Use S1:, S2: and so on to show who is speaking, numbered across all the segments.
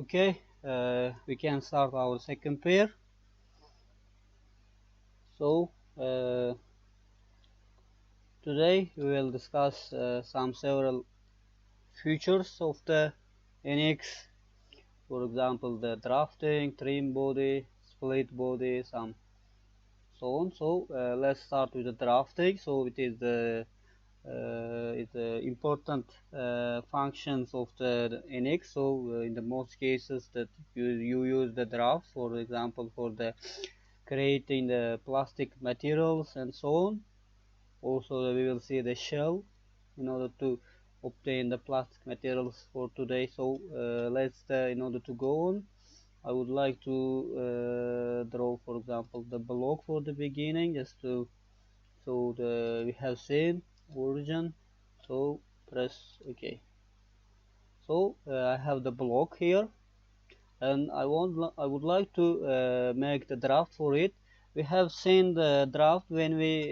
S1: Okay, we can start our second pair. So, today we will discuss some several features of the NX. For example, the drafting, trim body, split body, some so on. So, let's start with the drafting. So, it is the important functions of the NX. So, in the most cases that you use the draft, for example, for the creating the plastic materials and so on. Also, we will see the shell in order to obtain the plastic materials for today. So let's in order to go on, I would like to draw, for example, the block for the beginning, just to so the we have seen origin. So press OK. So I have the block here, and I would like to make the draft for it. We have seen the draft when we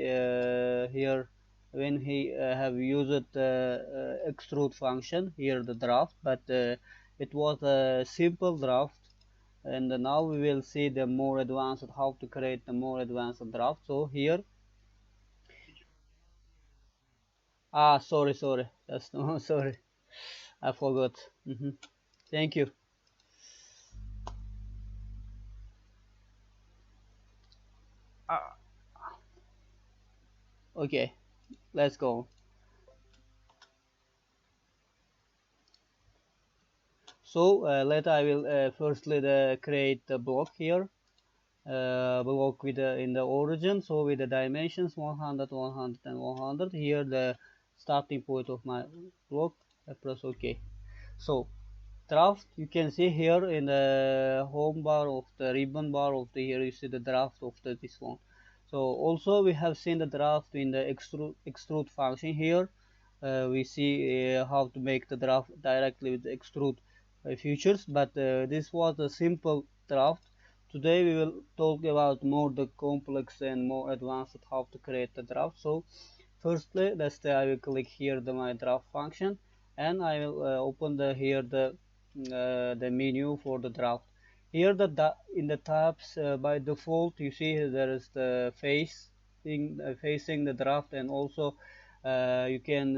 S1: here when we have used the extrude function here, the draft, but it was a simple draft, and now we will see the more advanced, how to create the more advanced draft. So here, sorry, that's no, sorry, I forgot. Thank you. Okay, let's go. So later I will firstly create the block here, block with in the origin. So with the dimensions 100, 100, and 100. Here the starting point of my block. I press OK. So draft, you can see here in the home bar of the ribbon bar of the here you see the draft of this one. So also we have seen the draft in the extrude function here. We see how to make the draft directly with the extrude features, but this was a simple draft. Today we will talk about more the complex and more advanced how to create the draft. So firstly, let's say I will click here my draft function, and I will open here the menu for the draft. Here in the tabs by default you see there is the facing the draft, and also you can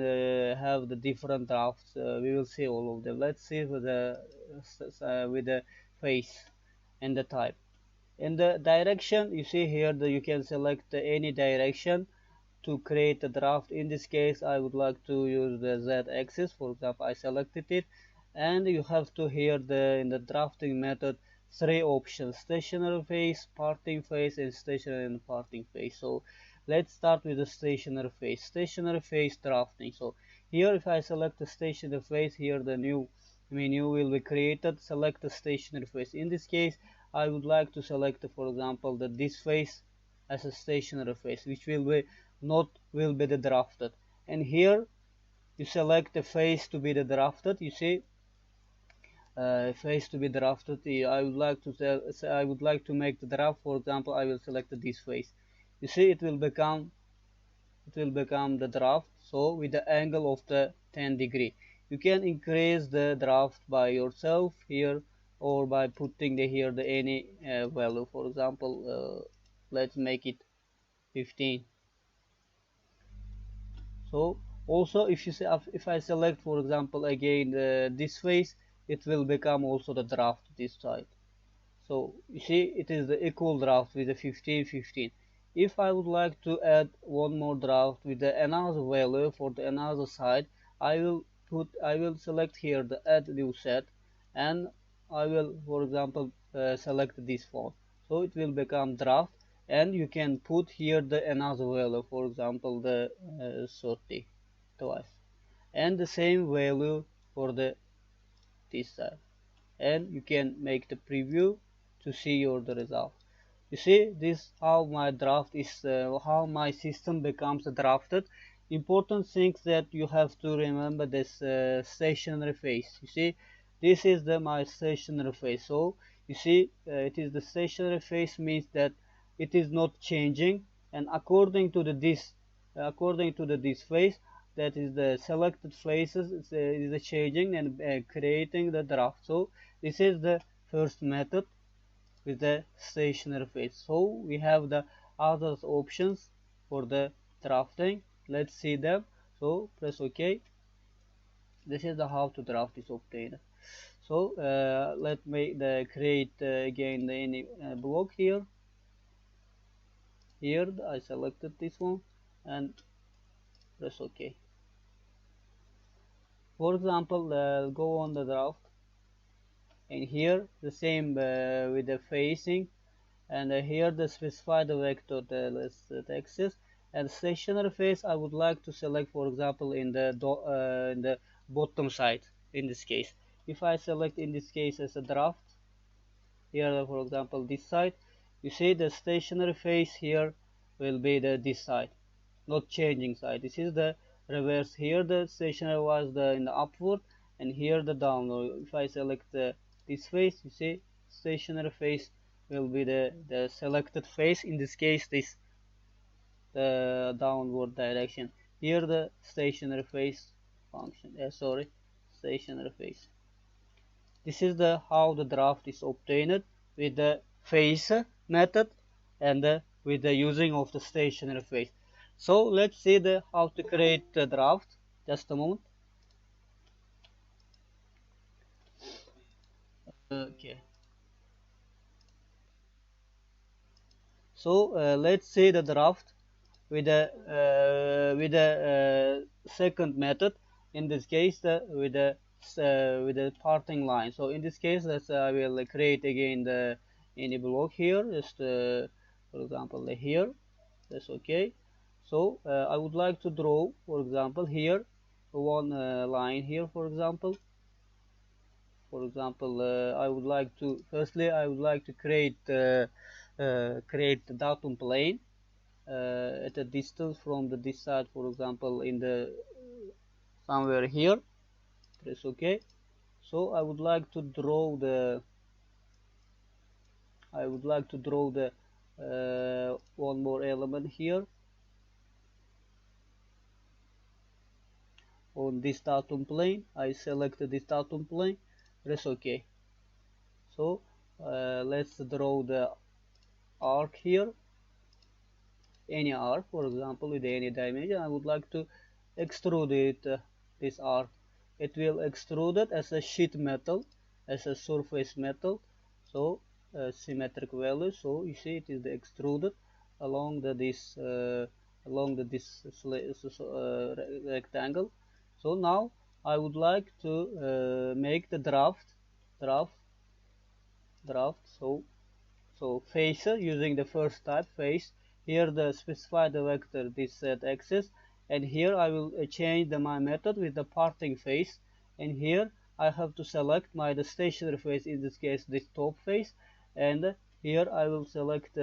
S1: have the different drafts. We will see all of them. Let's see with the face and the type. In the direction you see here that you can select any direction to create a draft. In this case I would like to use the Z axis. For example, I selected it, and you have to here in the drafting method three options: stationary face, parting face, and stationary and parting face. So let's start with the stationary face. Stationary face drafting. So here if I select the stationary face, here the new menu will be created. Select the stationary face. In this case I would like to select, for example, this face as a stationary face, which will be the drafted. And here you select the face to be the drafted. You see, face to be drafted. I would like to I would like to make the draft. For example, I will select this face. You see, it will become the draft. So with the angle of the 10 degree, you can increase the draft by yourself here, or by putting here the any value. For example, let's make it 15. So also if I select, for example, again this face, it will become also the draft this side. So you see it is the equal draft with the 15 15. If I would like to add one more draft with another value for the another side, I will select here the add new set, and I will, for example, select this font. So it will become draft, and you can put here the another value, for example the 30 twice, and the same value for the this side, and you can make the preview to see the result. You see this how my draft is, how my system becomes drafted. Important things that you have to remember: this stationary face. You see, this is my stationary face. So you see, it is the stationary face means that it is not changing, and according to this face, that is the selected faces is changing and creating the draft. So this is the first method with the stationary face. So we have the other options for the drafting. Let's see them. So press OK. This is the how to draft is obtained. So let me create again the any block here. Here I selected this one and press OK. For example, go on the draft, and here the same with the facing, and here the specify the vector the axis, and stationary face I would like to select, for example, in the bottom side. In this case, if I select in this case as a draft, here for example this side, you see the stationary face here will be this side, not changing side. This is the reverse. Here the stationary was in the upward, and here the downward. If I select this face, you see stationary face will be the selected face. In this case, this the downward direction. Here the stationary face function. Sorry, stationary face. This is the how the draft is obtained with the face method and with the using of the stationary face. So let's see the how to create the draft. Just a moment. Okay. So let's see the draft with the second method. In this case, with the parting line. So in this case, I will create again the any block here. Just for example here. That's okay. So I would like to draw, for example, here one line here, for example. I would like to firstly I would like to create the datum plane at a distance from this side, for example, in the somewhere here. Press OK. So I would like to draw the one more element here on this datum plane. I selected this datum plane. Press OK. So let's draw the arc here, any arc, for example, with any dimension. I would like to extrude it, this arc. It will extrude it as a sheet metal, as a surface metal. So symmetric value. So you see it is extruded along this rectangle. So now I would like to make the draft. So face using the first type face. Here the specify the vector this set axis, and here I will change my method with the parting face, and here I have to select the stationary face, in this case this top face, and here I will select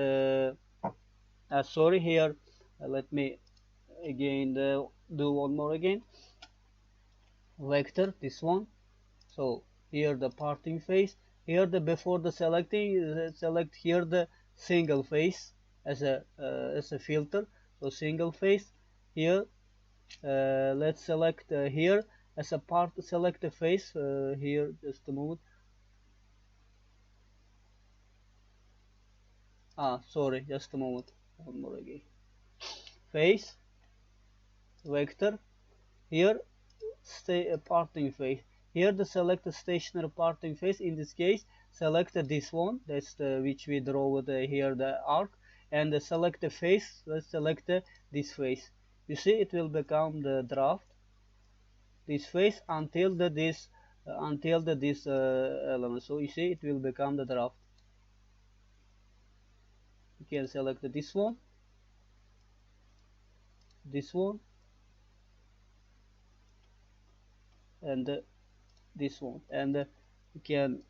S1: sorry, here let me again do one more again, vector this one. So here the parting face, here the before the selecting select here the single face as a filter. So single face here, let's select here as a part, select the face here, just to move. Sorry, just a moment, one more again. Face vector, here stay a parting face. Here the select the stationary parting face. In this case, select this one. That's the which we draw with here the arc, and select the face. Let's select this face. You see, it will become the draft. This face until this element. So you see, it will become the draft. You can select this one, and this one, and you can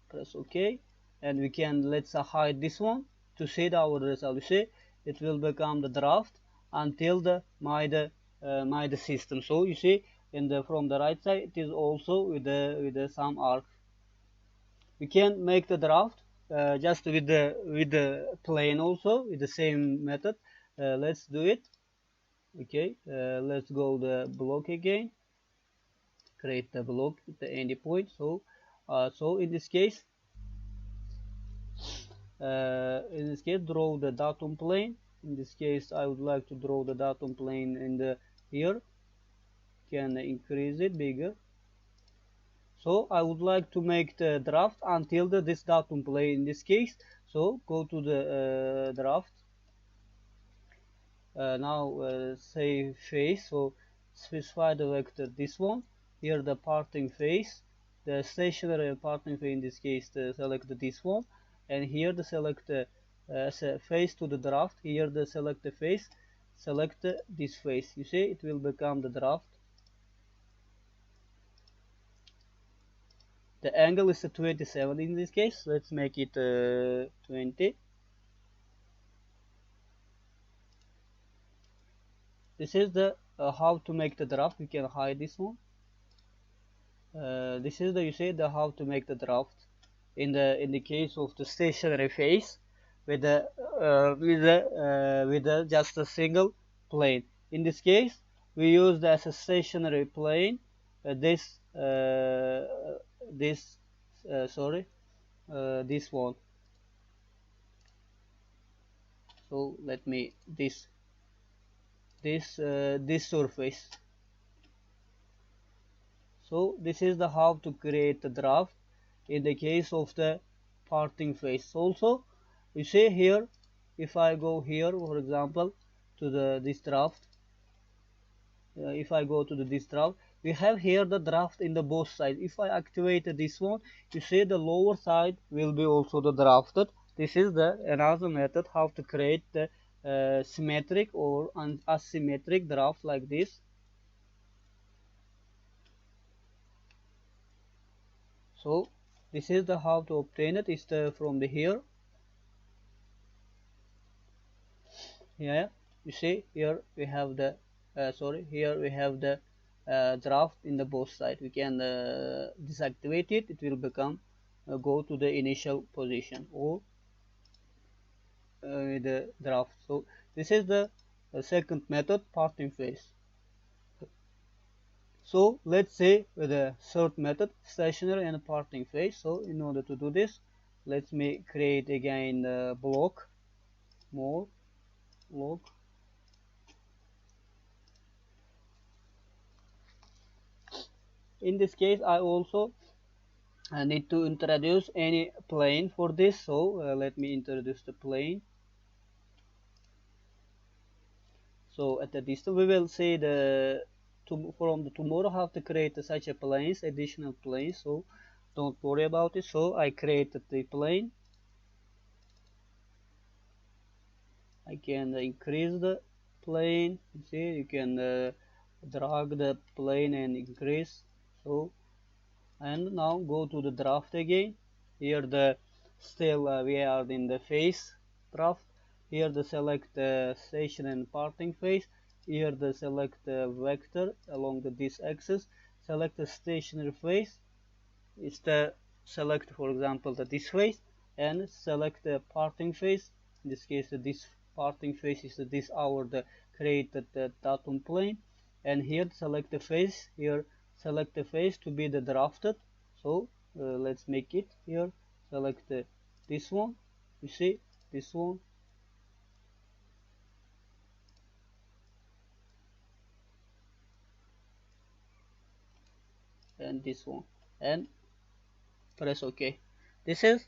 S1: press OK, and we can let's hide this one to see our result. You see, it will become the draft until the my system. So you see, from the right side, it is also with the some arc. We can make the draft just with the plane also with the same method. Let's do it. Okay, let's go the block again, create the block at the endpoint. So in this case draw the datum plane. In this case I would like to draw the datum plane in the here, can increase it bigger. So I would like to make the draft until this datum plane in this case. So go to the draft. Now say face, so specify the vector this one. Here the parting face, the stationary parting face in this case select this one, and here the select the face to the draft. Here the select the face, select this face. You see it will become the draft. The angle is 27 in this case. Let's make it 20. This is the how to make the draft. We can hide this one. This is the you see the how to make the draft in the case of the stationary phase with the just a single plane. In this case, we used as a stationary plane this this sorry this one. So let me this surface. So this is the how to create the draft in the case of the parting face. Also, you see here, if I go here, for example, to this draft, if I go to this draft, we have here the draft in the both sides. If I activate this one, you see the lower side will be also the drafted. This is the another method how to create the symmetric or asymmetric draft like this. So this is the how to obtain it. Is the from the here. Yeah, you see here we have the here we have the draft in the both side. We can deactivate it. It will become go to the initial position or the draft. So this is the second method, parting face. So let's say with the third method, stationary and parting face. So in order to do this, let me create again the block, more block. In this case, I also need to introduce any plane for this. So let me introduce the plane. So at the distance, we will see from the tomorrow how to create such a planes, additional planes. So don't worry about it. So I created the plane. I can increase the plane. You see, you can drag the plane and increase. So and now go to the draft again. Here the still we are in the face draft. Here the select station and parting face. Here the select vector along this axis. Select the stationary face. Is the select for example this face and select the parting face. In this case this parting face is this our the created datum plane, and here select the face. Here select the face to be the drafted. So let's make it here. Select this one. You see this one, and this one, and press OK. This is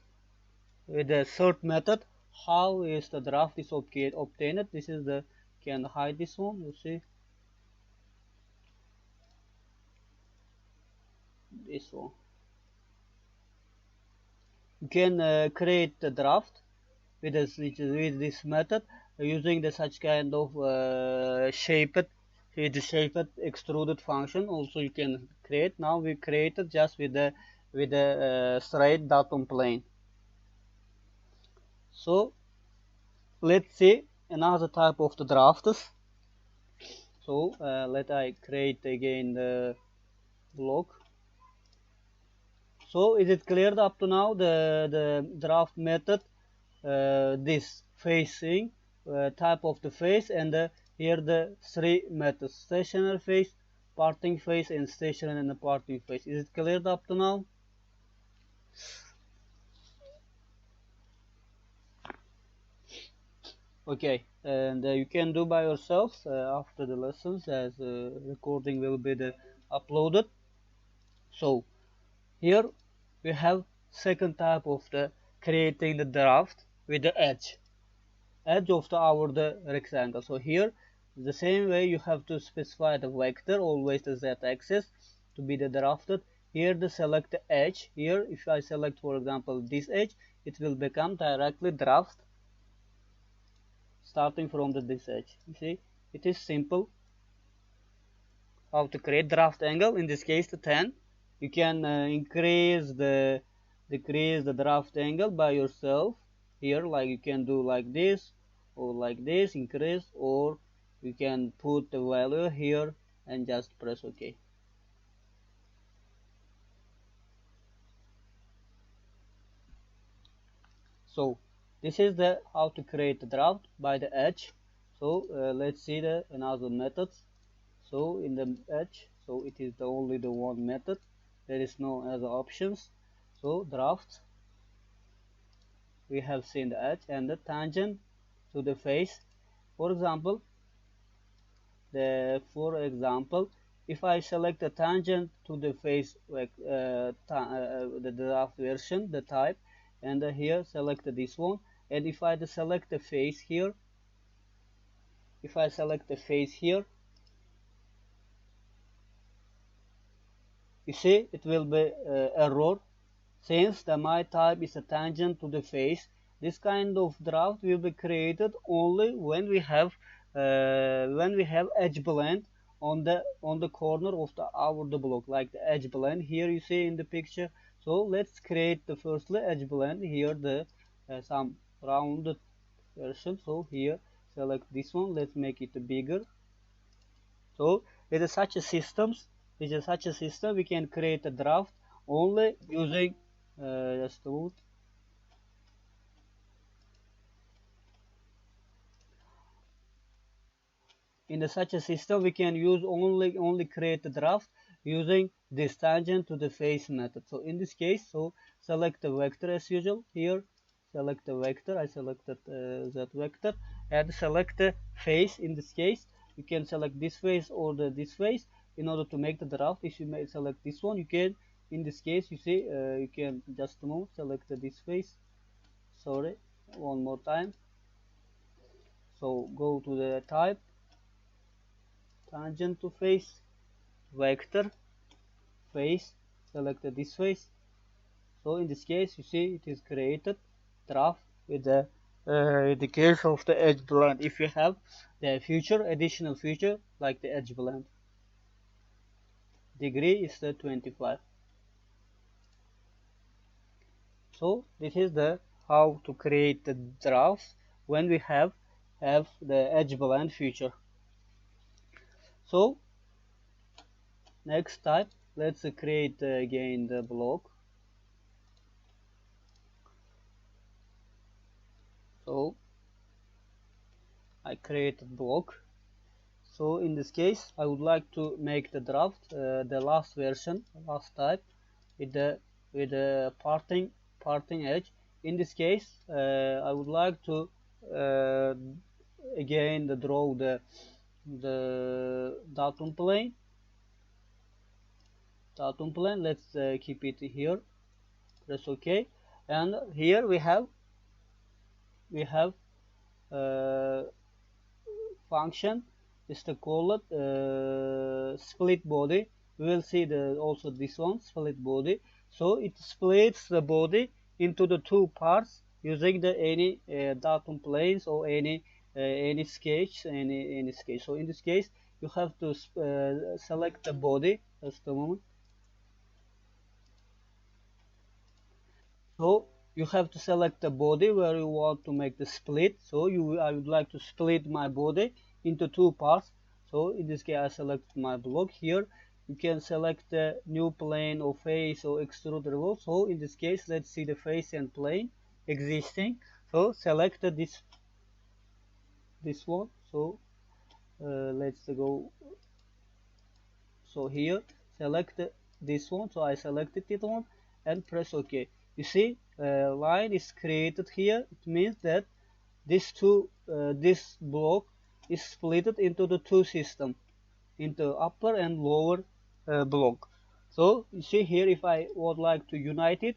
S1: with the third method. How is the draft is obtained? This is the can hide this one. You see this one. You can create the draft with this method using the such kind of shaped extruded function. Also you can create. Now we created just with the straight datum plane. So let's see another type of the drafts. So let I create again the block. So is it cleared up to now the draft method, this facing type of the face, and here the three methods: stationary face, parting face, and stationary and the parting face. Is it cleared up to now? Okay, and you can do by yourself after the lessons, as recording will be uploaded. So here we have second type of the creating the draft with the edge of the rectangle. So here the same way you have to specify the vector, always the z-axis, to be the drafted. Here the select the edge. Here if I select, for example, this edge, it will become directly draft starting from this edge. You see, it is simple how to create draft angle. In this case, the 10. You can decrease the draft angle by yourself. Here, like you can do like this or like this, increase, or you can put the value here and just press OK. So this is the how to create the draft by the edge. So let's see the another methods. So in the edge, so it is only the one method. There is no other options. So draft, we have seen the edge and the tangent to the face. For example, if I select the tangent to the face, like the draft version, the type, and here select this one, and if I select the face here, you see it will be error. Since the my type is a tangent to the face, this kind of draft will be created only when we have edge blend on the corner of the block, like the edge blend here you see in the picture. So let's create the firstly edge blend here, the some rounded version. So here select this one, let's make it bigger. So with such a system, we can create a draft only using just a moment. In such a system, we can use only create a draft using this tangent to the face method. So in this case, so select the vector as usual. Here, select the vector. I selected that vector, and select the face. In this case, you can select this face or this face in order to make the draft. If you may select this one, you can. In this case, you see, you can just move, select this face. Sorry, one more time. So go to the type, tangent to face, vector, face, select this face. So in this case, you see it is created draft with the case of the edge blend. If you have the additional feature like the edge blend, degree is the 25. So this is the how to create the draft when we have the edge blend feature. So next type, let's create again the block. So I created block. So in this case, I would like to make the draft, the last version, last type, with the parting edge. In this case, I would like to again draw the datum plane. Let's keep it here. Press OK, and here we have function is to call it split body. We will see also this one, split body. So it splits the body into the two parts using the any datum planes or any sketch. So in this case, you have to select the body. Just a moment. So you have to select the body where you want to make the split. So I would like to split my body into two parts. So in this case, I select my block here. You can select the new plane or face or extrude revolve. So in this case, let's see the face and plane existing. So select this one. So let's go. So here select this one, so I selected it one and press OK. You see line is created here. It means that this block is split into the two systems, into upper and lower block. So you see here, if I would like to unite it,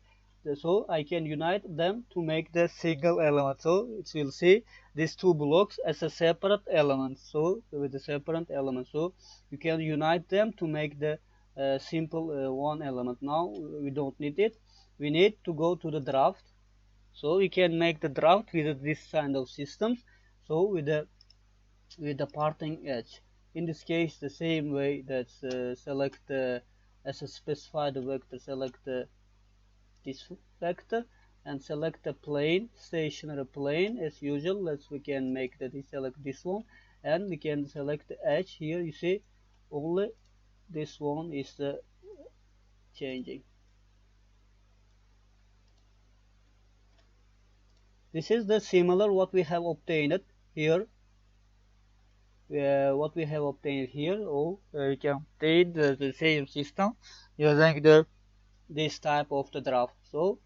S1: so I can unite them to make the single element. So it will see these two blocks as a separate element. So with a separate element, so you can unite them to make the simple one element. Now we don't need it. We need to go to the draft. So we can make the draft with this kind of systems. So with the parting edge. In this case, the same way that select as a specified vector, select this vector and select the plane, stationary plane as usual. We can make that we select this one and we can select the edge here. You see, only this one is changing. This is the similar what we have obtained here. What we have obtained here, or we can obtain the same system using this type of the draft. So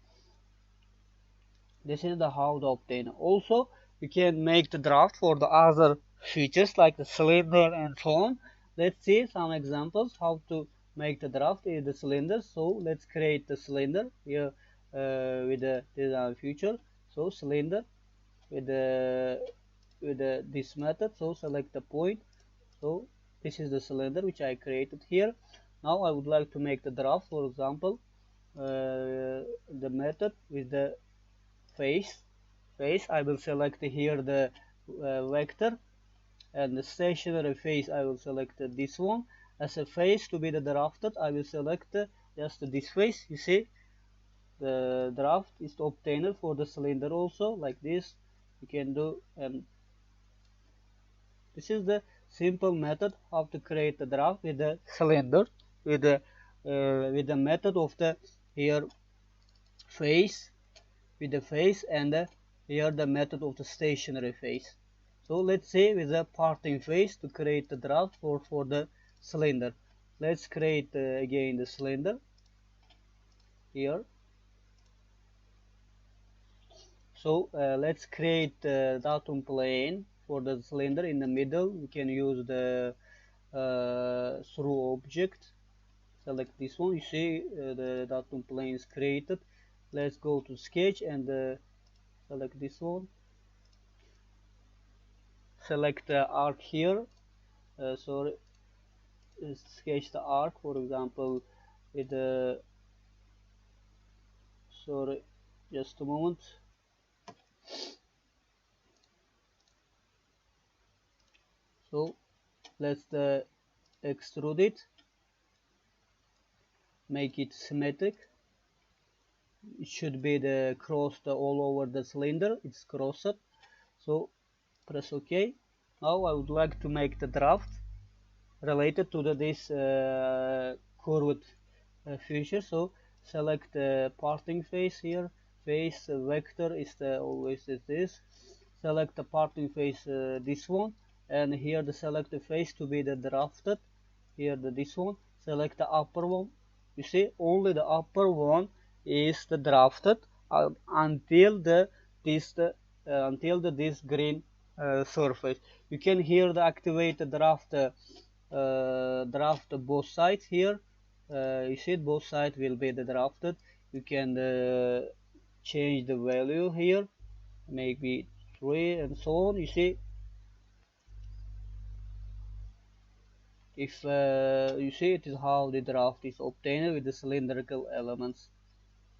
S1: this is the how to obtain. Also, you can make the draft for the other features like the cylinder and so on. Let's see some examples how to make the draft in the cylinder. So let's create the cylinder here with the design feature. So cylinder with this method. So select the point. So this is the cylinder which I created here. Now I would like to make the draft. For example, the method with the face. I will select here the vector, and the stationary face I will select this one. As a face to be the drafted, I will select just this face. You see, the draft is obtained for the cylinder also, like this. You can do, and this is the simple method how to create the draft with the cylinder, with the method of the here face, with the face, and here the method of the stationary face. So let's say with the parting face to create the draft for the cylinder. Let's create again the cylinder here. So let's create the datum plane for the cylinder. In the middle we can use the through object. Select this one. You see the datum plane is created. Let's go to sketch and select this one. Select the arc here. Sorry, sketch the arc, for example, with the sorry, just a moment. So let's extrude it, make it symmetric. It should be the crossed all over the cylinder. It's crossed. So press OK. Now I would like to make the draft related to this curved feature. So select the parting face here. Face vector is always this. Select the parting face this one, and here the select the face to be the drafted. Here this one. Select the upper one. You see, only the upper one is the drafted until this green surface. You can here activate the draft both sides here. You see both sides will be the drafted. You can change the value here, maybe 3 and so on. You see, if you see, it is how the draft is obtained with the cylindrical elements.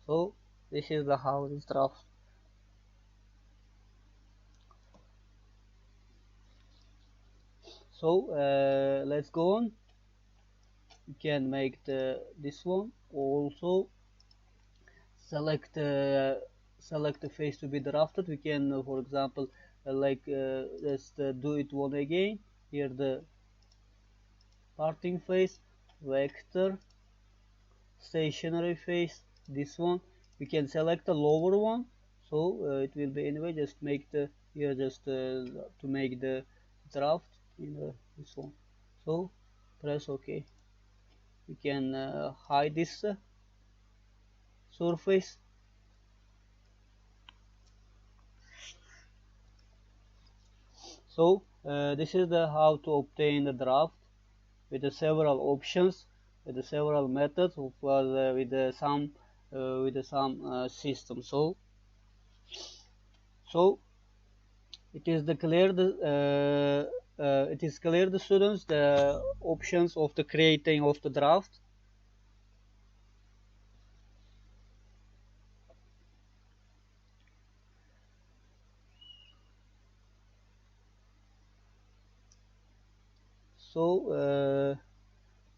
S1: So this is the how this draft. So let's go on. You can make this one also. Select the face to be drafted. We can for example let's do it one again. Here the parting face, vector, stationary face, this one. We can select the lower one, so it will be anyway. Just make the here just to make the draft in this one. So press OK. We can hide this surface. So this is the how to obtain the draft with the several options, with the several methods, with some system. So it is the clear it is clear the students the options of the creating of the draft. So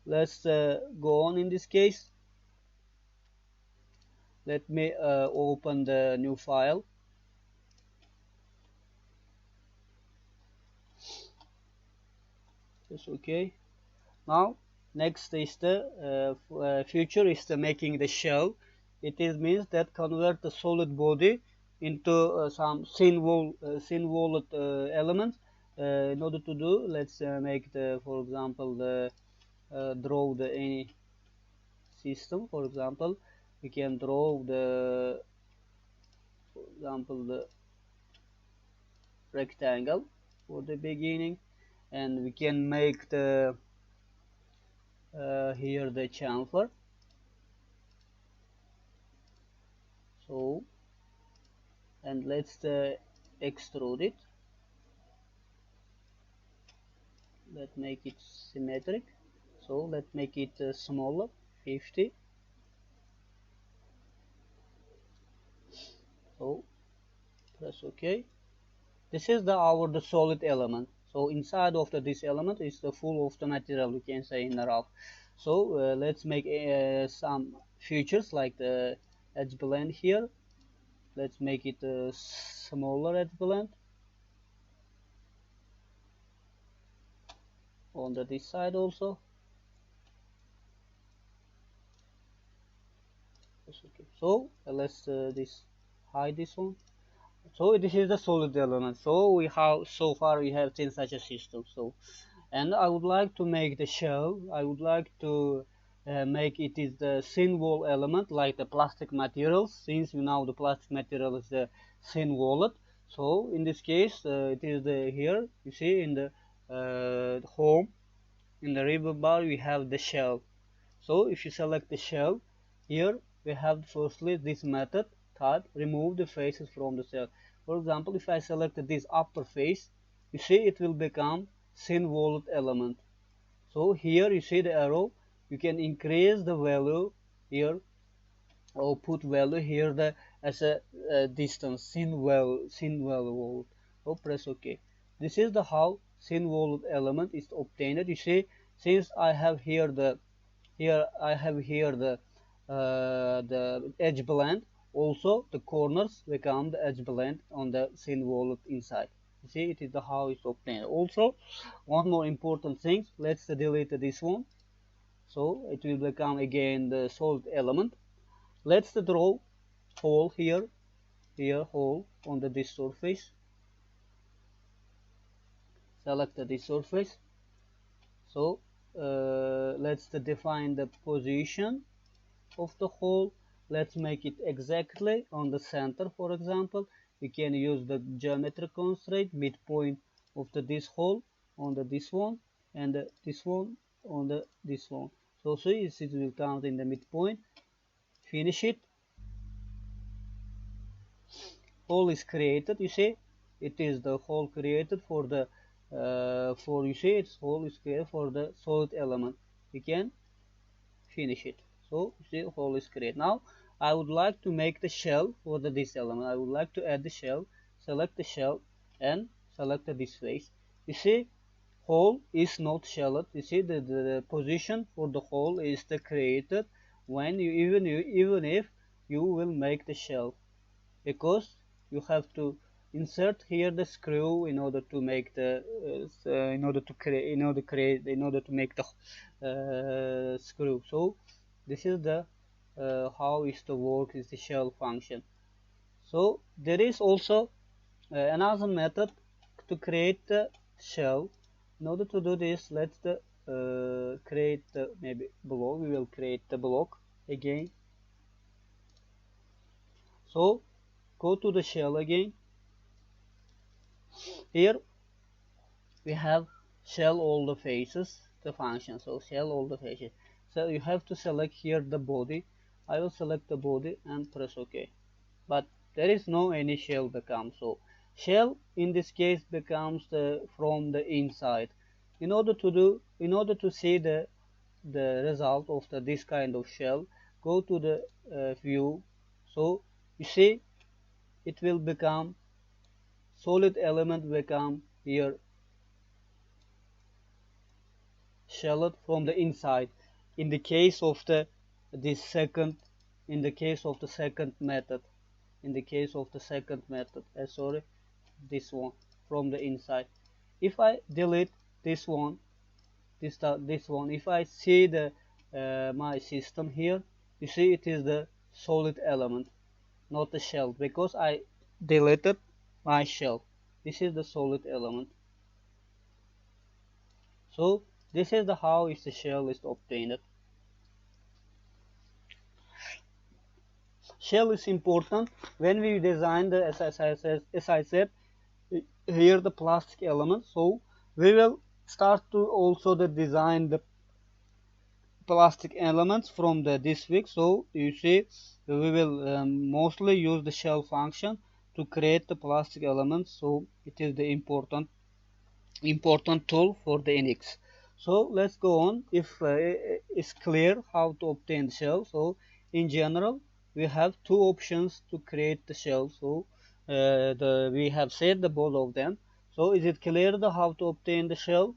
S1: let's go on in this case. Let me open the new file. Yes, okay. Now next is the future is the making the shell. It is means that convert the solid body into some thin walled elements. In order to do, let's make the, for example, the draw the any system. For example, we can draw the, for example, the rectangle for the beginning, and we can make the here the chamfer. So, and let's extrude it. Let's make it symmetric. So let's make it smaller, 50. So press OK. This is the solid element. So inside of this element is the full of the material, we can say, in the rough. So let's make some features like the edge blend here. Let's make it a smaller edge blend on this side also. Okay. So let's this hide this one. So this is the solid element. So we have so far we have seen such a system. So, and I would like to make the shell. I would like to make it is the thin wall element like the plastic materials. Since you know the plastic material is the thin walled. So in this case, it is the here you see in the home in the ribbon bar we have the shell. So if you select the shell, here we have firstly this method type remove the faces from the shell. For example, if I select this upper face, you see it will become thin walled element. So here you see the arrow, you can increase the value here or put value here the as a distance thin value. So press OK. This is the how thin walled element is obtained. You see, since I have here the the edge blend. Also, the corners become the edge blend on the thin wall inside. You see, it is the how it's obtained. Also, one more important thing. Let's delete this one. So it will become again the solid element. Let's draw hole here, hole on this surface. Select this surface. So let's define the position of the hole. Let's make it exactly on the center. For example, we can use the geometric constraint midpoint of this hole on this one and this one on this one. So see, it will count in the midpoint. Finish it. Hole is created. You see, it is the hole created for the for you see its hole is created for the solid element. We can finish it. So the hole is created. Now I would like to make the shell for this element. I would like to add the shell. Select the shell and select this face. You see, hole is not shelled. You see the position for the hole is the created when even if you will make the shell, because you have to insert here the screw in order to make the in order to make the screw. So this is the how is the work is the shell function. So there is also another method to create the shell. In order to do this, let's create the maybe block. We will create the block again. So go to the shell again. Here we have shell all the faces, the function. So shell all the faces. So you have to select here the body. I will select the body and press OK. But there is no any shell become. So shell in this case becomes from the inside. In order to see the result of this kind of shell, go to the view. So you see it will become solid element become here shelled from the inside. In the case of this second, in the case of the second method, in the case of the second method, sorry, this one from the inside. If I delete this one, this one, if I see the my system here, you see it is the solid element, not the shell, because I deleted my shell. This is the solid element. So this is the how is the shell is obtained. Shell is important when we design the as I said here the plastic element. So we will start to also the design the plastic elements from this week. So you see we will mostly use the shell function to create the plastic elements. So it is the important tool for the Unix. So let's go on. If it's clear how to obtain the shell, so in general we have two options to create the shell. So we have said the both of them. So is it clear how to obtain the shell,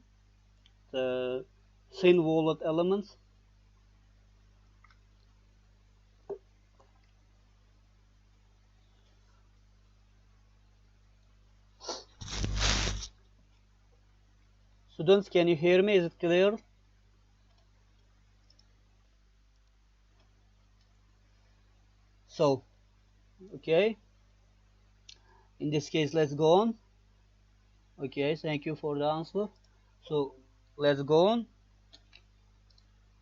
S1: the thin wallet elements? Students, can you hear me? Is it clear? So, okay. In this case, let's go on. Okay, thank you for the answer. So, let's go on.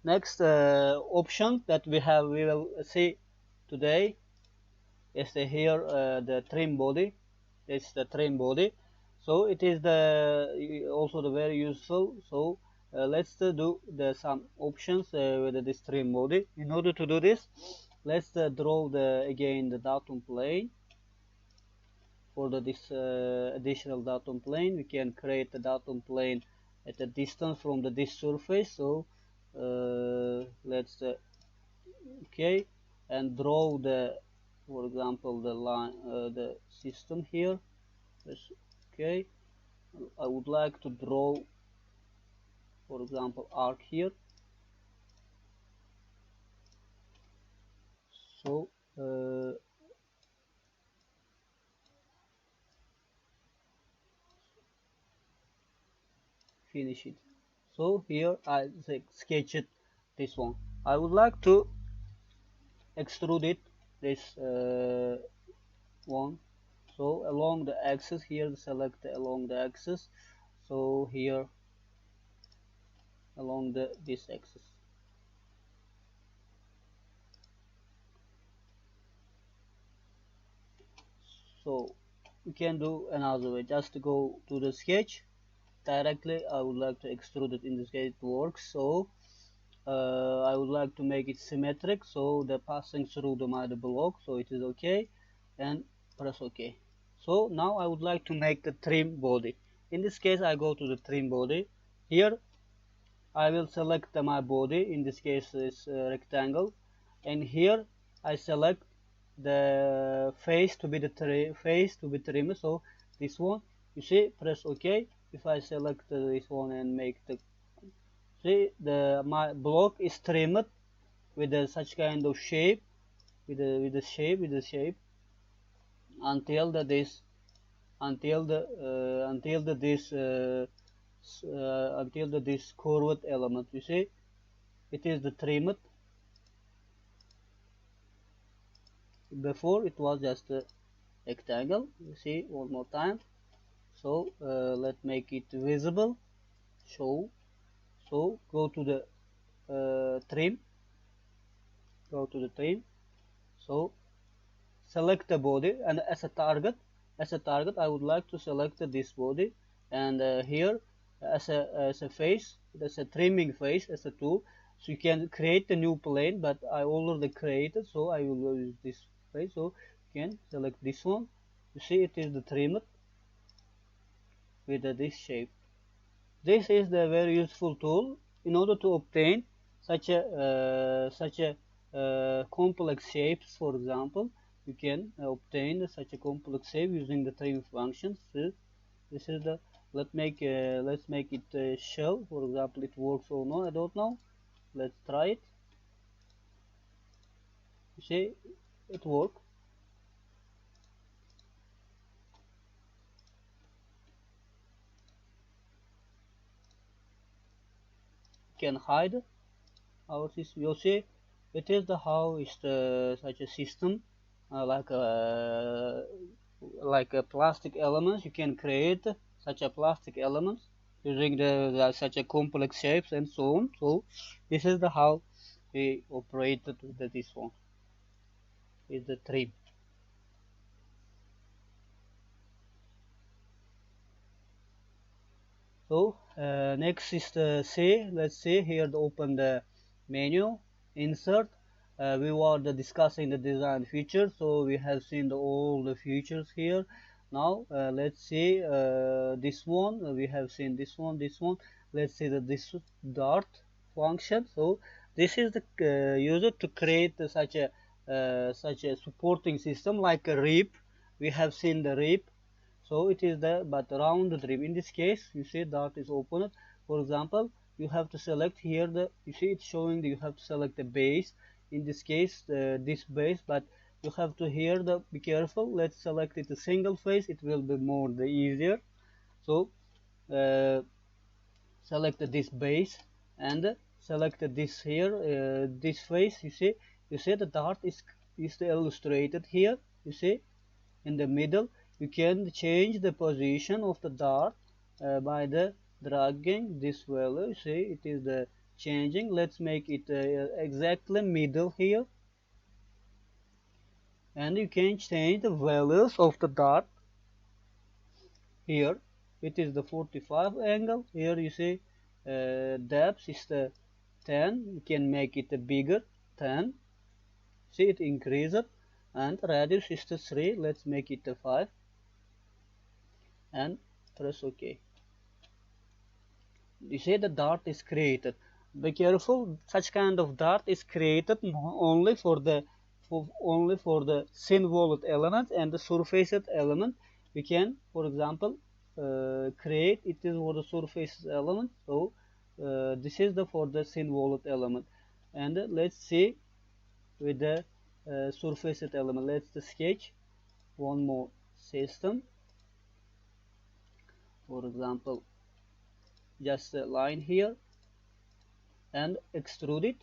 S1: Next option that we will see today is here the trim body. This is the trim body. So it is also the very useful. So let's do some options with this trim body. In order to do this, let's draw again the datum plane. For this additional datum plane, we can create the datum plane at a distance from this surface. So let's okay, and draw for example, the line, the system here. Okay, I would like to draw, for example, arc here. So finish it. So here I sketch it this one. I would like to extrude it this one. So along the axis here, select along the axis. So here along this axis. So you can do another way. Just go to the sketch directly. I would like to extrude it. In this case, it works. So I would like to make it symmetric. So the passing through the block. So it is okay, and press OK. So now I would like to make the trim body. In this case, I go to the trim body. Here I will select my body. In this case, is rectangle, and here I select the face to be trimmed. So this one, you see, press OK. If I select this one and make see my block is trimmed with such kind of shape, with the shape until this curved element. You see, it is the trimmed. Before it was just a rectangle. You see, one more time. So let's make it visible. show. So go to the trim, go to the trim. So select the body, and as a target I would like to select this body, and here as a face, as a trimming face, as a tool. So you can create a new plane, but I already created, so I will use this face. So you can select this one. You see it is the trimmer with this shape. This is the very useful tool in order to obtain such a complex shapes. For example, you can obtain such a complex shape using the trim functions. So this is the let's make it show. For example, it works or not. I don't know. Let's try it. You see, it works. You can hide our system. You see, it is the how is the such a system like a plastic elements. You can create such a plastic elements using the such a complex shapes and so on. So this is the how we operated with this one is the trim. So next is the C. Let's see here to open the menu, insert. We were discussing the design features, so we have seen all the features here. Now let's see this one. We have seen this one, this one. Let's see this dart function. So this is the user to create such a supporting system like a rib. We have seen the rib, so it is the but round trim. In this case, you see dart is opened. For example, you have to select here the, you see it's showing that you have to select the base. In this case, this base, but you have to here the, be careful. Let's select it a single face. It will be more the easier. So uh, select this base and select this here, this face. You see the dart is illustrated here. You see in the middle. You can change the position of the dart by the dragging this value. See, it is the changing. Let's make it exactly middle here, and you can change the values of the dart here. It is the 45 angle. Here you see depth is the 10. You can make it a bigger 10. See, it increases, and radius is the 3. Let's make it a 5 and press OK. You say the dart is created. Be careful, such kind of dart is created only for the thin walled element and the surfaced element. We can, for example, create it is for the surface element. So this is the for the thin walled element. And let's see with the surfaced element. Let's sketch one more system. For example, just a line here and extrude it.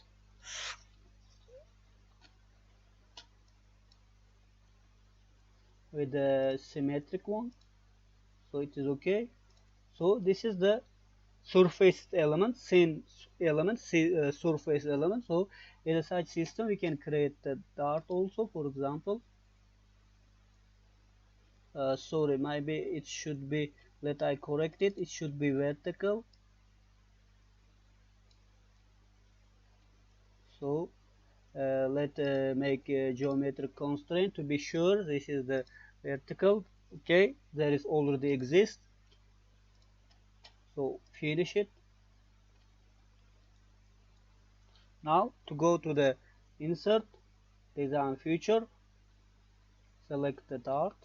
S1: With the symmetric one, so it is okay. So this is the surface element, thin element, surface element. So in a such system we can create the dart also. For example, sorry, maybe it should be, let I correct it, it should be vertical. So let make a geometric constraint to be sure this is the vertical. Okay, there is already exist, so finish it. Now to go to the insert design feature, select the dart,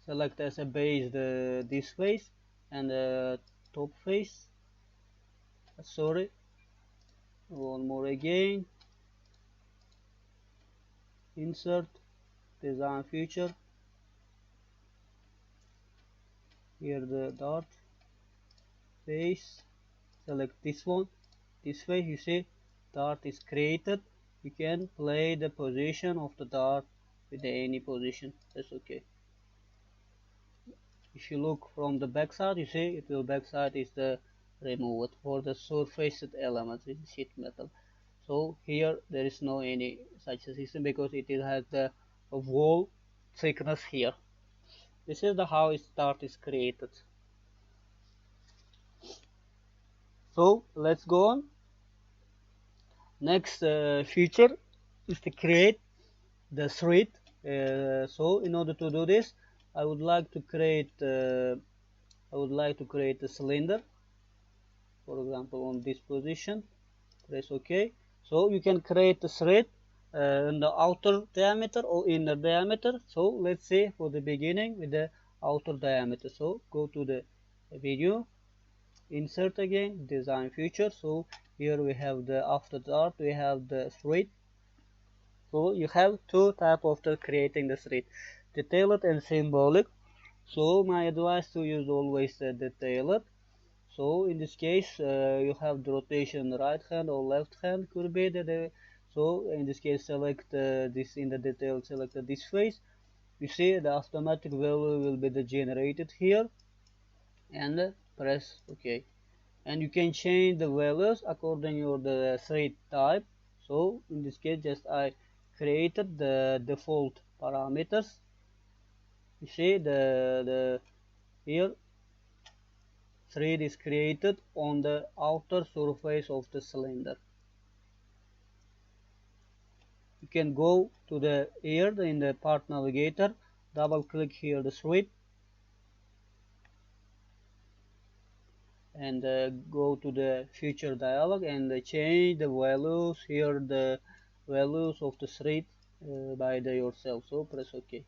S1: select as a base this face and the top face. Sorry, one more again. Insert design feature. Here the dart face. Select this one. This way you see dart is created. You can play the position of the dart with any position. That's okay. if you look from the backside, you see it will backside is the removed for the surfaced elements in sheet metal. So here there is no any such a system because it has the wall thickness here. This is the how start is created. So let's go on. Next feature is to create the thread. So in order to do this, I would like to create a cylinder, for example, on this position. Press OK. So you can create a thread in the outer diameter or inner diameter. So let's say for the beginning with the outer diameter. So go to the video, insert again, design feature. So here we have the after that we have the thread. So you have two type of the creating the thread, detailed and symbolic. So my advice to use always the detailed. So in this case, you have the rotation right hand or left hand could be so in this case select this in the detail, select this face. You see the automatic value will be generated here and press OK. And you can change the values according to the thread type. So in this case, just I created the default parameters. You see the here thread is created on the outer surface of the cylinder. You can go to the here in the part navigator, double click here the thread and go to the feature dialog and change the values here, the values of the thread by yourself. So press OK.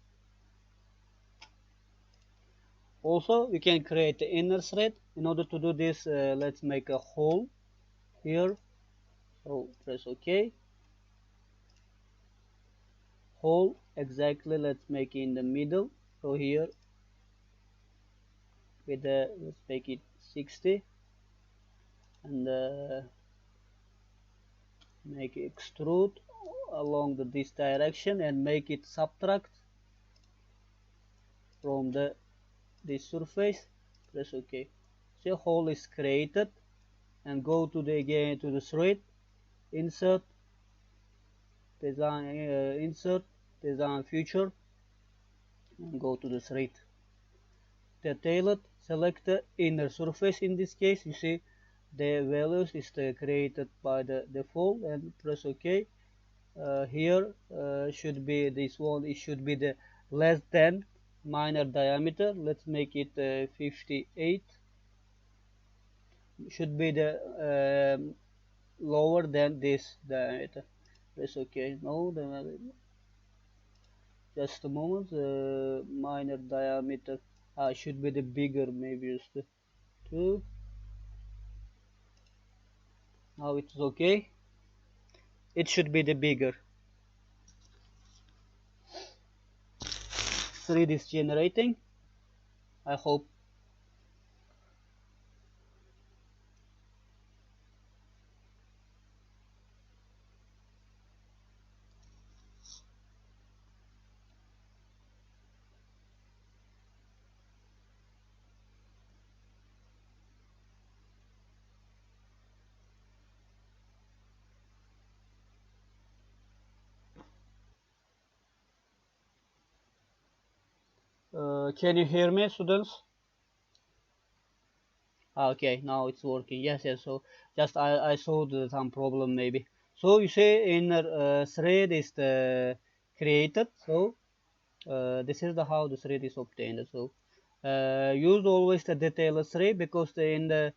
S1: Also you can create the inner thread. In order to do this, let's make a hole here. So press OK. Hole exactly, let's make it in the middle. So here with the let's make it 60 and make it extrude along this direction and make it subtract from this surface. Press OK. See, hole is created and go to the again to the thread, insert design, insert design feature and go to the thread. Detailed, select the inner surface. In this case, you see the values is created by the default and press OK. Here should be this one, it should be the less than minor diameter. Let's make it 58. Should be the lower than this diameter. Press OK. No, just a moment. Minor diameter should be the bigger, maybe just the 2. Now it's okay. It should be the bigger. 3D is generating. I hope. Can you hear me, students? Okay, now it's working. Yes, yes. So just I saw some problem maybe. So you say inner thread is created. So this is the how the thread is obtained. So use always the detailed thread because in the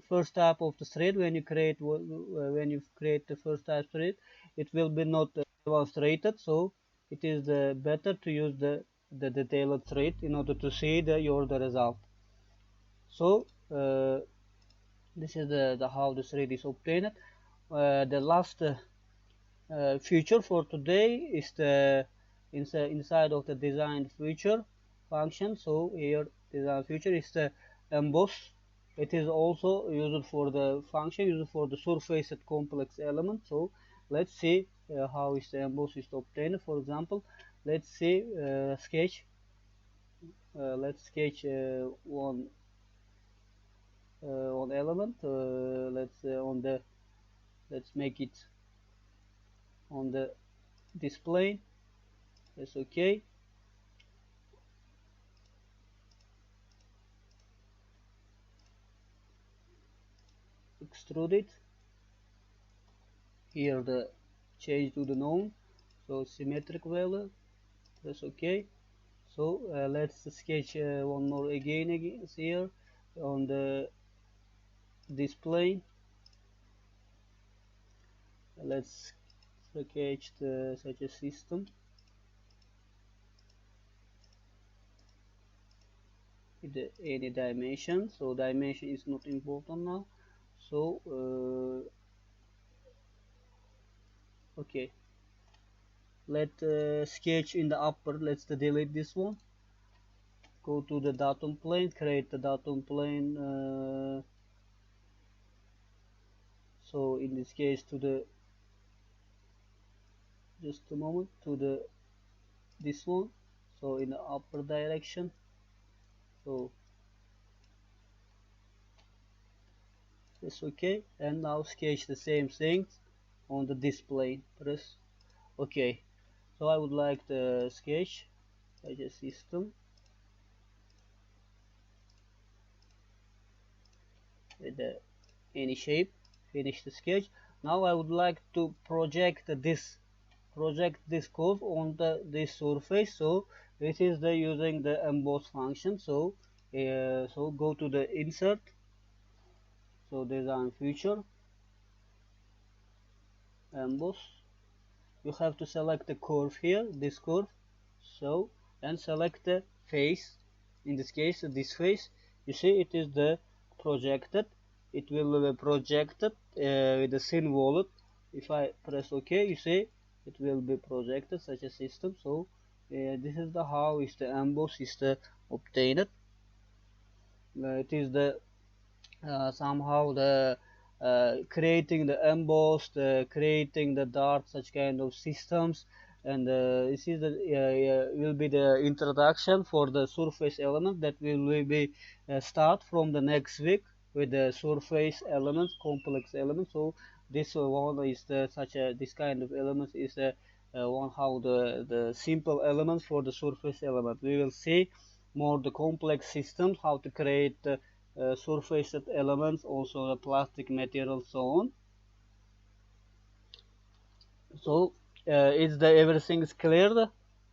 S1: first type of the thread when you create the first type thread, it will be not demonstrated. So it is better to use the detailed thread in order to see the result. So this is the how the thread is obtained. The last feature for today is the inside of the design feature function. So here design feature is the emboss. It is also used for the function used for the surface at complex element. So let's see how is the emboss is obtained. For example, let's see sketch. let's sketch one element. Let's make it on the display. That's okay. Extrude it. Here the change to the known, so symmetric value. That's okay. So let's sketch one more again here on the display. Let's sketch such a system with any dimension. So dimension is not important now. So okay, let sketch in the upper. Let's delete this one. Go to the datum plane, create the datum plane. So in this case, to the just a moment, to the this one. So in the upper direction. So it's okay, and now sketch the same things on the display. Press okay. So I would like to sketch a system with any shape. Finish the sketch. Now I would like to project this curve on this surface. So this is the using the emboss function. So so go to the insert. So design feature, emboss. You have to select the curve here, this curve. So and select the face. In this case, this face. You see, it is the projected. It will be projected with the thin wallet. If I press OK, you see it will be projected such a system. So this is the how is the emboss is the obtained. It is the somehow the creating the embossed, creating the dart, such kind of systems, and this is the will be the introduction for the surface element that will be start from the next week with the surface elements, complex elements. So this one is the such a this kind of elements is the one how the simple elements for the surface element. We will see more the complex systems, how to create surface elements, also the plastic material, so on. So is the everything is cleared,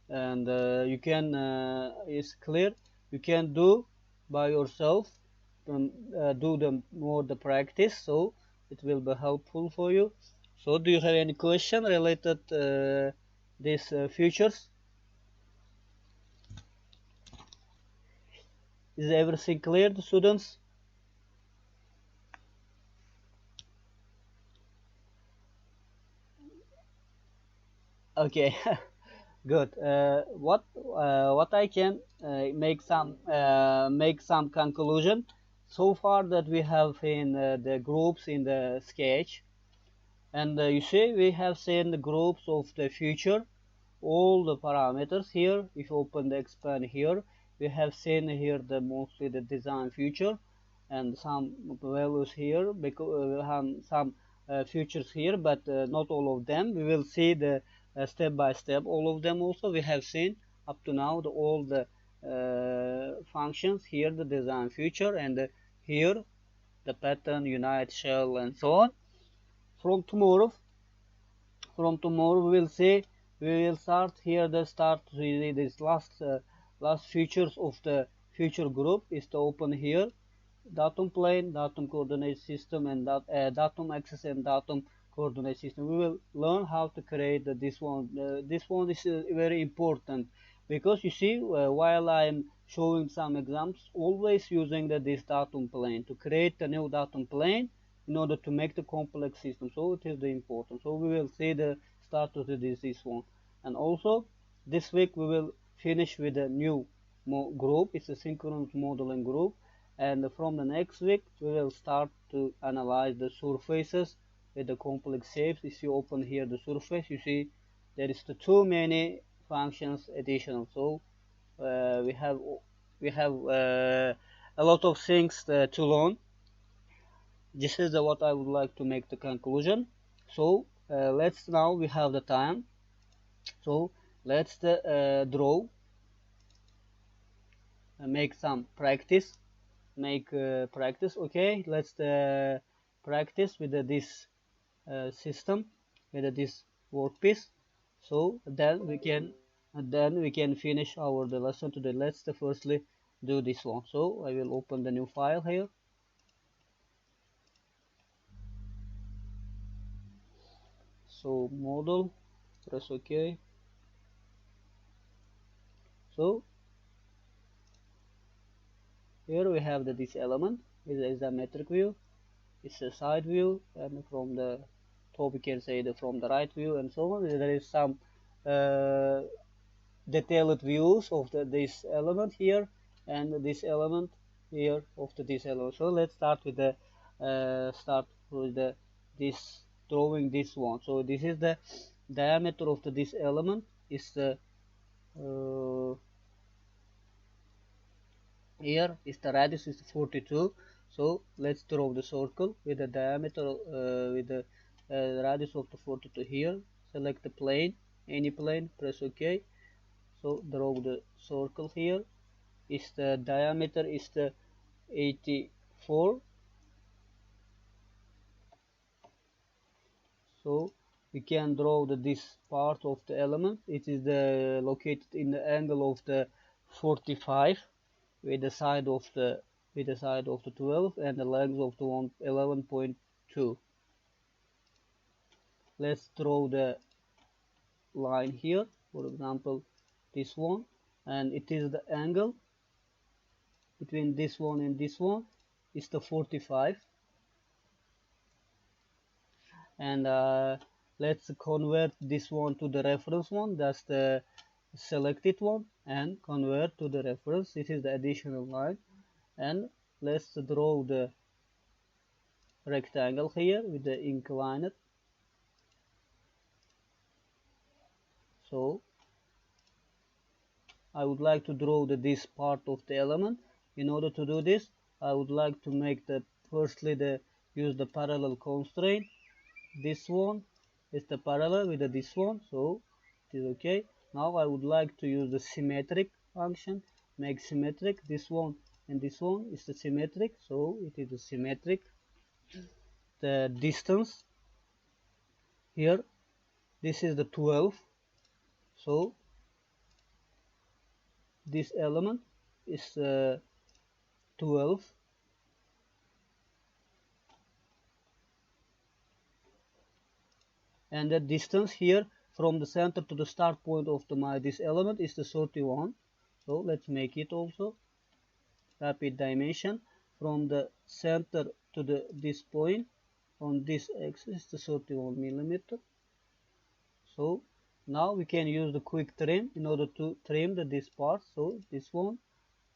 S1: and you can is clear. You can do by yourself, do the more the practice, so it will be helpful for you. So do you have any question related these features? Is everything clear, students? Okay. Good. What I can make some conclusion so far that we have in the groups in the sketch, and you see we have seen the groups of the future, all the parameters here. If you open the expand here, we have seen here the mostly the design feature and some values here, because we have some features here, but not all of them. We will see the step by step all of them. Also we have seen up to now all the functions here, the design feature, and here the pattern, unite, shell, and so on. From tomorrow we will see, we will start here the start really this last features of the future group is to open here datum plane, datum coordinate system, and datum axis and datum coordinate system. We will learn how to create this one. This one is very important, because you see while I am showing some examples, always using this datum plane to create a new datum plane in order to make the complex system. So it is the important. So we will see the start of this one, and also this week we will finish with a new group. It's a synchronous modeling group, and from the next week we will start to analyze the surfaces with the complex shapes. If you open here the surface, you see there is too many functions additional. So we have we have a lot of things to learn. This is what I would like to make the conclusion. So let's now we have the time. So let's draw, make some practice, make practice. Okay, let's practice with this system, with this workpiece. So then we can finish our the lesson today. Let's firstly do this one. So I will open the new file here. So model, press OK. So here we have this element is a isometric view. It's a side view, and from the top we can say from the right view and so on. There is some uh, detailed views of this element here and this element here of this element. So let's start with this drawing this one. So this is the diameter of this element is the uh, here is the radius is 42. So let's draw the circle with the diameter with the radius of the 42 here. Select the plane, any plane, press OK. So draw the circle here. Is the diameter is the 84. So we can draw this part of the element. It is located in the angle of the 45 with the side of the 12 and the length of the 11.2. Let's draw the line here, for example this one, and it is the angle between this one and this one is the 45. And let's convert this one to the reference one. That's the selected one, and convert to the reference. This is the additional line. And let's draw the rectangle here with the inclined. So I would like to draw this part of the element. In order to do this, I would like to make firstly use the parallel constraint. This one is the parallel with this one, so it is okay. Now I would like to use the symmetric function, make symmetric. This one and this one is the symmetric, so it is the symmetric. The distance here, this is the 12, so this element is 12. And the distance here from the center to the start point of this element is the 31. So let's make it also rapid dimension from the center to this point on this axis is the 31 millimeter. So now we can use the quick trim in order to trim this part. So this one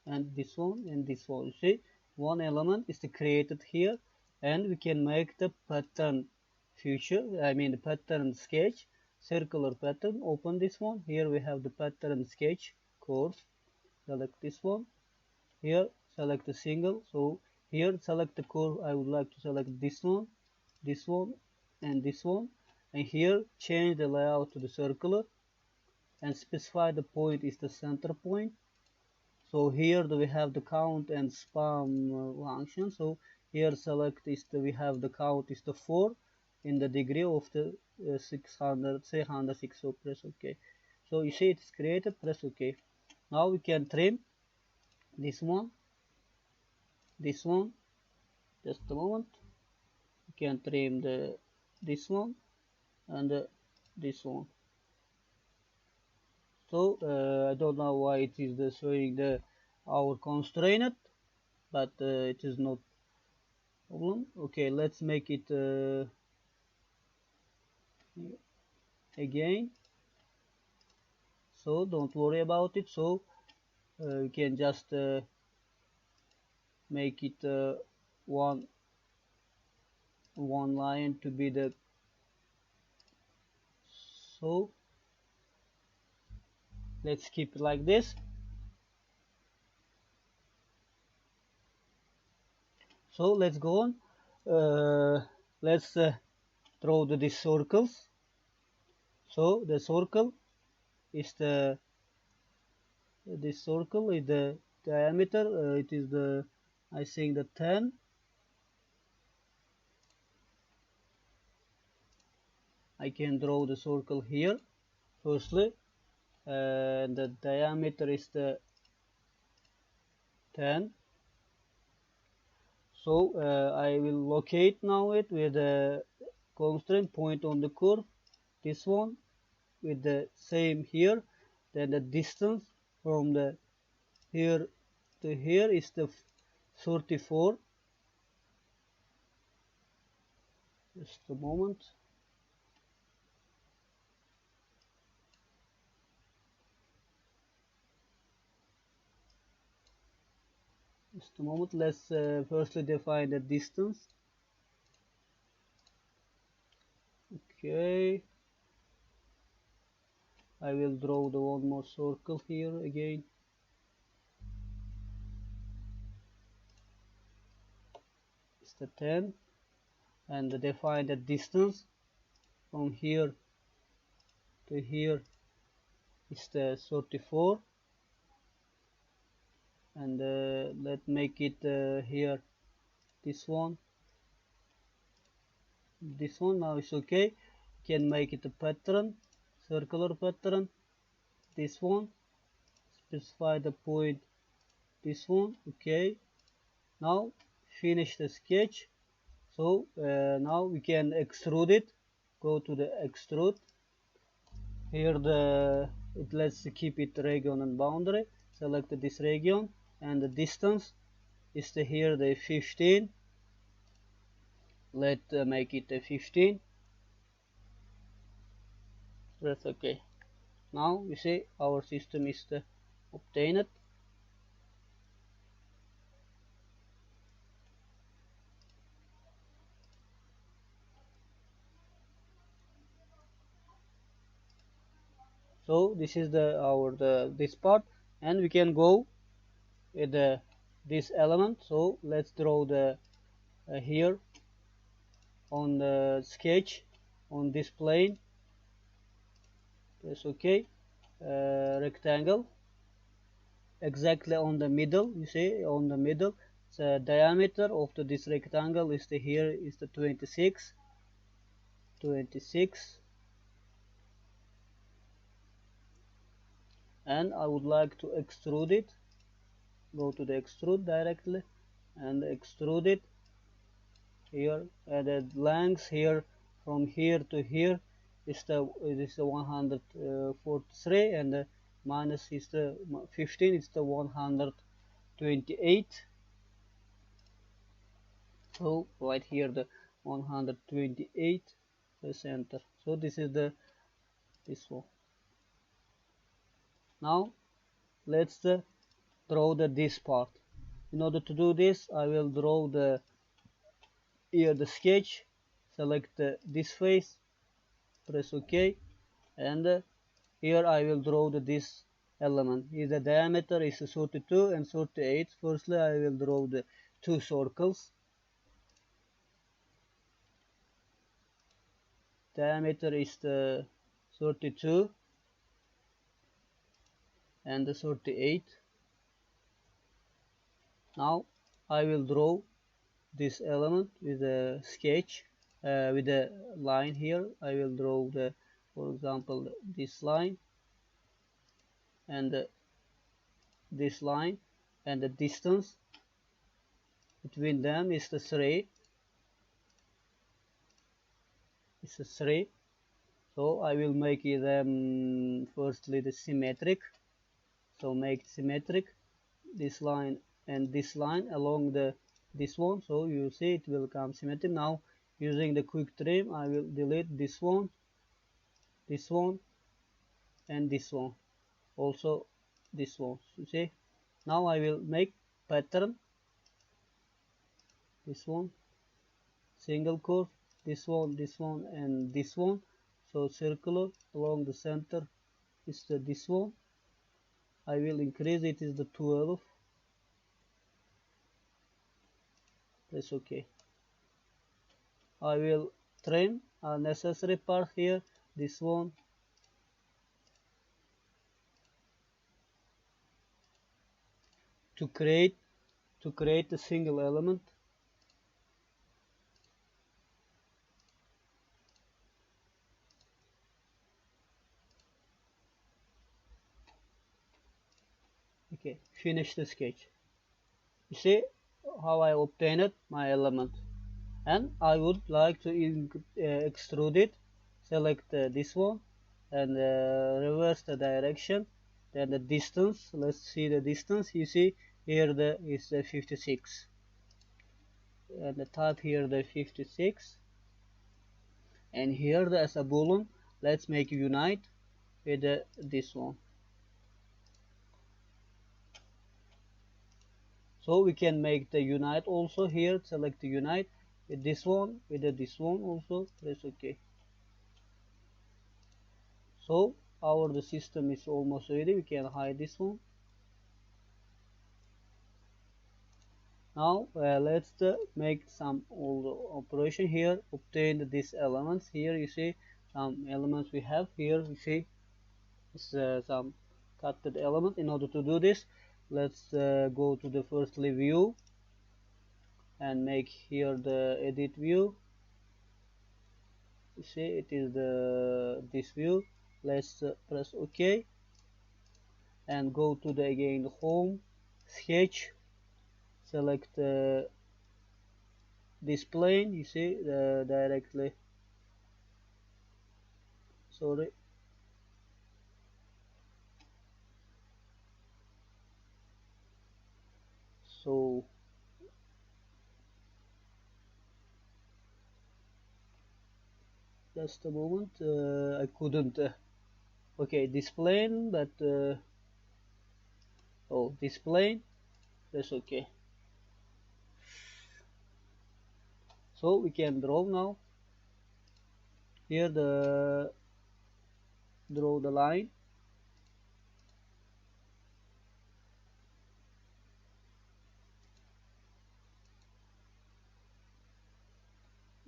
S1: and this one and this one. You see, one element is created here, and we can make the pattern the pattern sketch, circular pattern. Open this one. Here we have the pattern sketch course. Select this one. Here select the single. So here select the curve. I would like to select this one, and this one. And here change the layout to the circular and specify the point is the center point. So here we have the count and span function. So here select we have the count is the 4 in the degree of the 306. So press OK. So you see it's created. Press OK. Now we can trim this one. Just a moment. We can trim this one and this one. So I don't know why it is showing our constraint, but it is not problem. Okay, let's make it again. So don't worry about it. So we can just make it one line to be the. So let's keep it like this. So let's go on. Let's draw these circles. So the circle is this circle is the diameter. It is the, I think, the 10. I can draw the circle here firstly, and the diameter is the 10. So I will locate now it with a constraint point on the curve, this one with the same here. Then the distance from the here to here is the 34. Just a moment. Just a moment. Let's firstly define the distance. Okay. I will draw the one more circle here again. It's the 10, and define the distance from here to here is the 34, and let's make it here this one now is okay. Can make it a pattern, circular pattern, this one, specify the point, this one. Okay, now finish the sketch. So now we can extrude it. Go to the extrude. Here let's keep it region and boundary. Select this region, and the distance is here the 15. Let's make it a 15. That's okay. Now you see our system is obtained. So this is this part, and we can go with this element. So let's draw the here on the sketch on this plane. That's okay. Rectangle exactly on the middle. You see on the middle. The diameter of this rectangle is here is the 26. And I would like to extrude it. Go to the extrude directly and extrude it here. The length here from here to here is the 143, and the minus is the 15. It's the 128. So right here the 128, the center. So this is this one. Now let's draw this part. In order to do this, I will draw here the sketch, select this face, press OK, and here I will draw this element. Here the diameter is 32 and 38. Firstly, I will draw the two circles. Diameter is the 32 and the 38. Now I will draw this element with a sketch, with a line here. I will draw for example, this line and this line, and the distance between them is the 3. It's a 3. So I will make them firstly the symmetric. So make symmetric this line and this line along this one. So you see it will come symmetric. Now using the quick trim, I will delete this one, and this one, also this one. You see, now I will make pattern, this one, single curve, this one, and this one. So circular along the center is this one. I will increase it is the 12. That's okay. I will trim unnecessary part here, this one, to create a single element. Okay, finish the sketch. You see how I obtained my element, and I would like to extrude it. Select this one and reverse the direction. Then the distance. Let's see the distance. You see here is the 56, and the type here the 56, and here as a boolean. Let's make unite with this one. So we can make the unite also here. Select the unite with this one, with this one also. Press OK. So the system is almost ready. We can hide this one. Now let's make some operation here. Obtain these elements. Here you see some elements we have. Here you see some cutted element. In order to do this, let's go to the firstly view and make here the edit view. You see it is this view. Let's press OK and go to the again home, sketch, select this plane. You see directly, sorry, so just a moment, I couldn't okay, this plane, but oh, this plane, that's okay. So we can draw now. Here draw the line.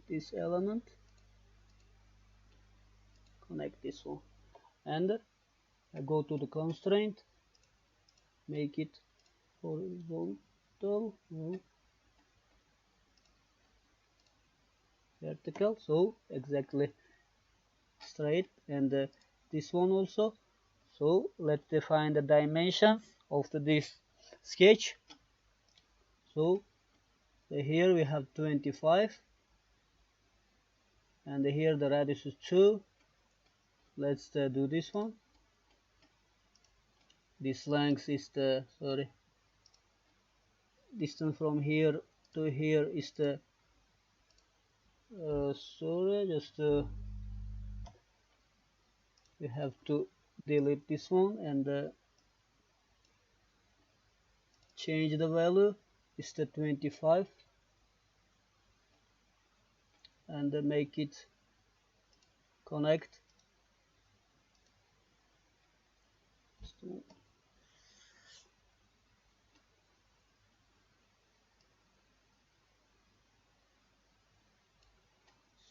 S1: This element, connect this one, and I go to the constraint, make it horizontal, no, vertical, so exactly straight, and this one also. So let's define the dimension of this sketch. So here we have 25, and here the radius is 2. Let's do this one. This length is the, sorry, distance from here to here is the sorry, just we have to delete this one and change the value is the 25 and make it connect.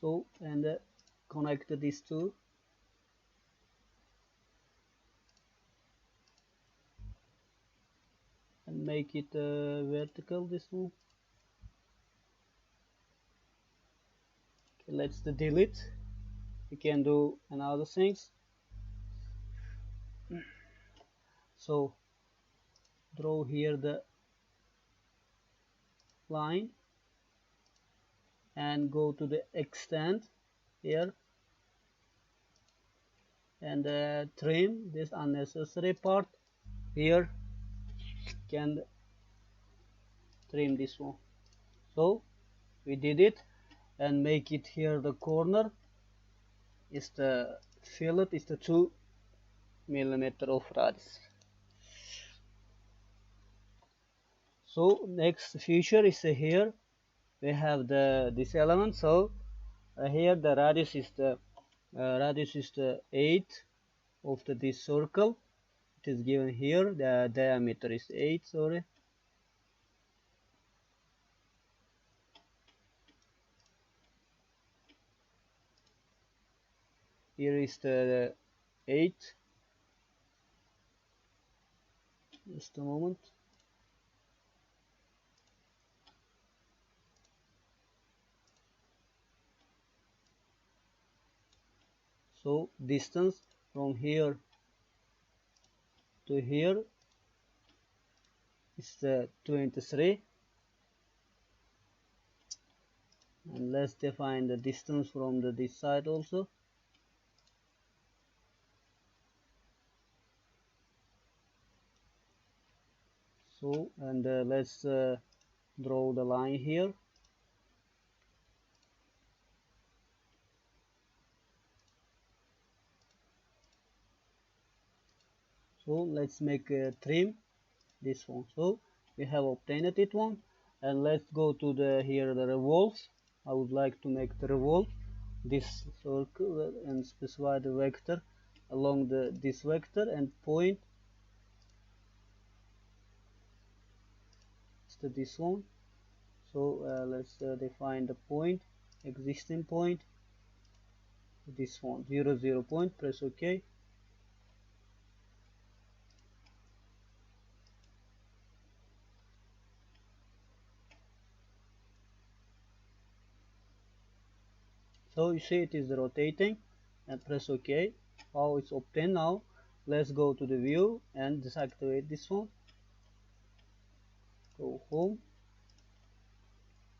S1: So and connect these two. And make it vertical, this one. Okay, let's delete. We can do another things. So draw here the line and go to the extend here and trim this unnecessary part. Here can trim this one. So we did it, and make it here the corner is the fillet is the 2 millimeter of radius. So next feature is here we have this element. So here the radius is the 8 of this circle. It is given here. The diameter is 8. Sorry. Here is the 8. Just a moment. So distance from here to here is 23, and let's define the distance from this side also. So, and let's draw the line here. So let's make a trim this one. So we have obtained it one, and let's go to the revolve. I would like to make the revolve this circle and specify the vector along this vector and point to this one. So let's define the point, existing point, this one, 0, 0 point, press OK. So you see it is rotating, and press OK. How it's obtained now. Let's go to the view and deactivate this one. Go home.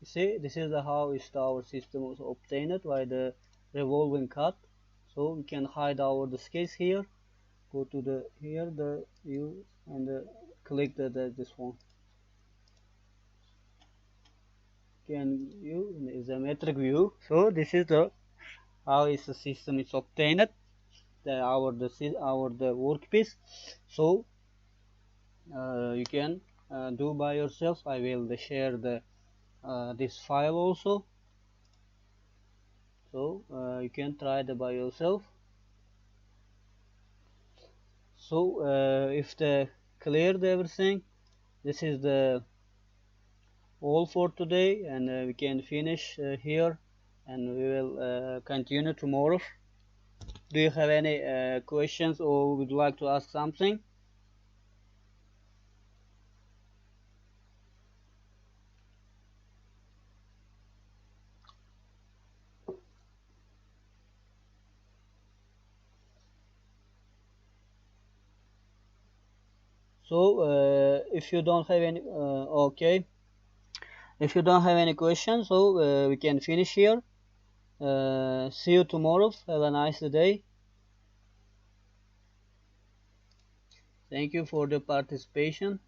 S1: You see, this is how our system was obtained by the revolving cut. So we can hide our scales here. Go to the view and click this one. Can view in isometric view. So this is how is the system is obtained. Our workpiece. So you can do by yourself. I will share this file also, so you can try it by yourself. So if they cleared everything, this is the all for today, and we can finish here, and we will continue tomorrow. Do you have any questions or would you like to ask something? So if you don't have any okay, if you don't have any questions, so we can finish here. See you tomorrow. Have a nice day. Thank you for the participation.